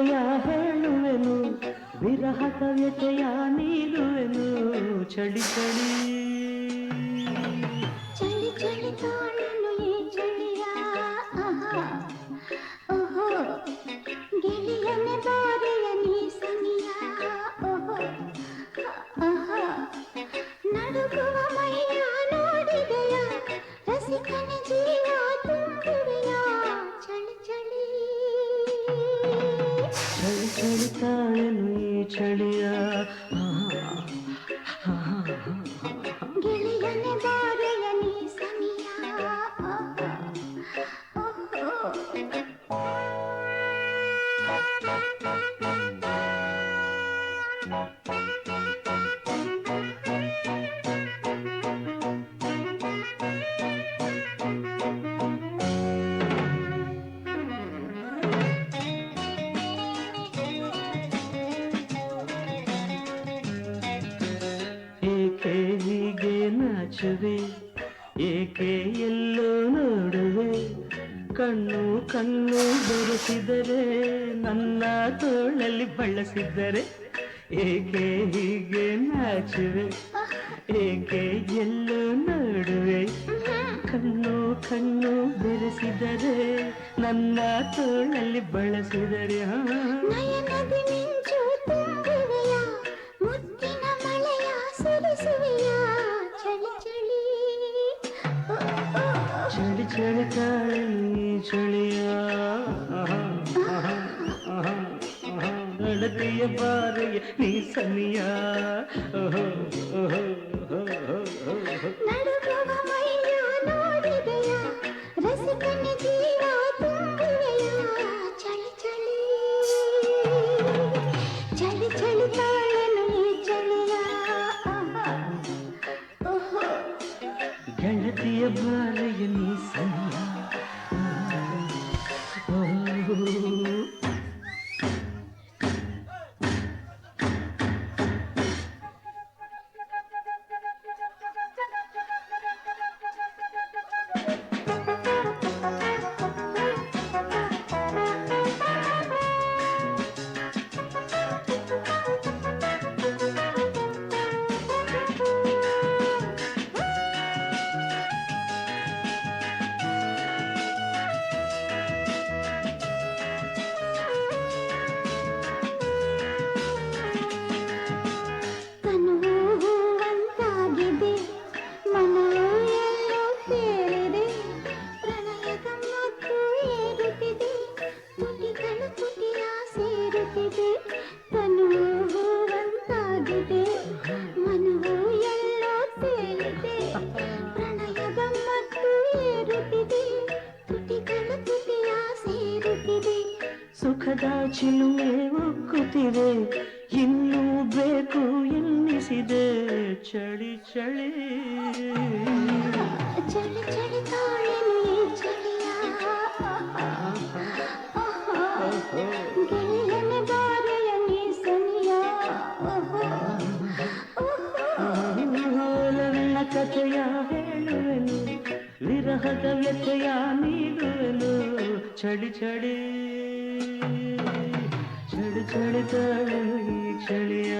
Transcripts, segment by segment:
ಕಥೆಯ ಹೇಳುವೆನು, ವಿರಹದ ವ್ಯಥೆಯ ನೀಡುವೆನು. ಚಳಿ ಚಳಿ ಚಳಿ ಚಳಿ ತಾಳಲು ಈ ಚಳಿಯ ಓಹೋ ಗೆಳೆಯನೆ ಬಾರೆಯ ನೀ ಸನಿಯ ಓಹೋ ನಡುಗುವ ಮೈಯ ನೋಡಿದೆಯ ರಸಿಕನ ಜೀವ ತುಂಬಿದೆಯ ಚಳಿ ಚಳಿ ಚಳಿ ಚಳಿ ತಾಳನು ಈ ಚಳಿಯ ಗೆಳೆಯನೆ ಬಾರೆಯ ನೀ ಸನಿಯ ಏಕೆ ಹೀಗೆ ನಾಚುವೆ, ಏಕೆ ಎಲ್ಲೋ ನೋಡುವೆ, ಕಣ್ಣು ಕಣ್ಣು ಬೆರೆಸಿದರೆ ನನ್ನ ತೋಳಲ್ಲಿ ಬಳಸಿದರೆ. ಏಕೆ ಹೀಗೆ ನಾಚುವೆ, ಏಕೆ ಎಲ್ಲೋ ನೋಡುವೆ, ಕಣ್ಣು ಕಣ್ಣು ಬೆರೆಸಿದರೆ ನನ್ನ ತೋಳಲ್ಲಿ ಬಳಸಿದರೆ. ನಯನದಿ ಮಿಂಚು ತುಂಬಿವೆಯ ಮುತ್ತಿನ ಮಳೆಯ ಸುರಿಸುವೆಯ ಚಳಿ ಚಳಿ ಚಳಿ ಚಳಿ ತಾಳಿ ಚಳಿಯ ನಡತೆಯ ಬಾರೆಯ ನೀ ಸನಿಯ. ನಡುಗುವ ಮೈಯ ನೋಡಿದೆಯ ರಸಿಕನ ಜೀವ ತುಂಬಿವೆಯ ಚಳಿ ಚಳಿ ಚಳಿ ಚಳಿ ತಾಳನು ಈ ಚಳಿಯ ಓಹೋ ಗೆಳತಿಯ ಬಾರೆಯ ನೀ ಸನಿಯ. ತನುವು ಹೂವಂತಾಗಿದೆ ಮನವು ಎಲ್ಲೋ ಸೇರಿದೆ ಪ್ರಣಯದ ಮತ್ತು ಏರುತ್ತಿದೆ ತುಟಿಗಳು ತುಟಿಯ ಸೇರುತ್ತಿದೆ ತನುವು ಹೂವಂತಾಗಿದೆ ಮನವು ಎಲ್ಲೋ ಸೇರಿದೆ ಪ್ರಣಯದ ಮತ್ತು ಏರುತ್ತಿದೆ ತುಟಿಗಳು ತುಟಿಯ ಸೇರುತ್ತಿದೆ ಸುಖದ ಚಿಲುಮೆ ಉಕ್ಕುತ್ತಿದೆ, ಇನ್ನೂ ಬೇಕು ಎನ್ನಿಸಿದೆ. ಚಳಿ ಚಳಿ ಚಳಿ ಚಳಿ ತಾಳನು ಈ ಚಳಿಯ ಗೆಳೆಯನೆ ಬಾರೆಯ ನೀ ಸನಿಯ ನನ್ನ ಕಥೆಯ ಹೇಳುವೆನು, ವಿರಹದ ವ್ಯಥೆಯ ನೀಡುವೆನು. ಚಳಿ ಚಳಿ ಚಳಿ ಚಳಿ ತಾಳನು ಈ ಚಳಿಯ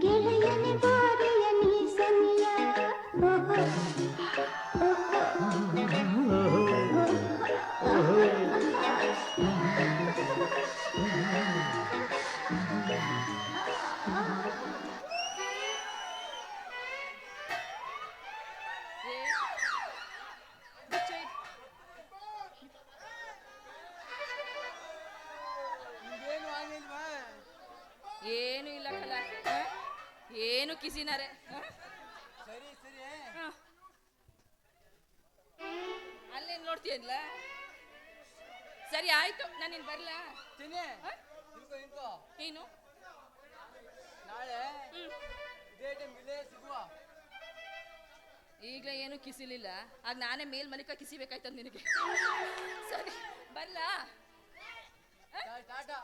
ಗೆಳೆಯನೆ ಬಾರೆಯ ನೀ ಸನಿಯ ಏನು ಇಲ್ಲ ಕಲ ಏನು ಕಿಸಿನಾರೆ ಸರಿ ಸರಿ ಅಲ್ಲೇನು ನೋಡ್ತೀಯಲ್ಲ. ಸರಿ ಆಯ್ತು, ನಾನು ಇನ್ನು ಬರಲಾ? ತಿನ್ನಿ ನಿಂತು ನಿಂತು ಏನು ನಾಳೆ ಇದೇ ಟೈಮ್ ಇಲ್ಲೇ ಸಿಗುವ. ಈಗಲೇ ಏನು ಕಿಸಿಲಿಲ್ಲ, ಆಗ ನಾನೇ ಮೇಲ್ ಮಲಿಕ ಕಿಸಿಬೇಕಾಯ್ತದ ನಿನಗೆ. ಸರಿ ಬರ್ಲಾ? ಟಾಟಾ.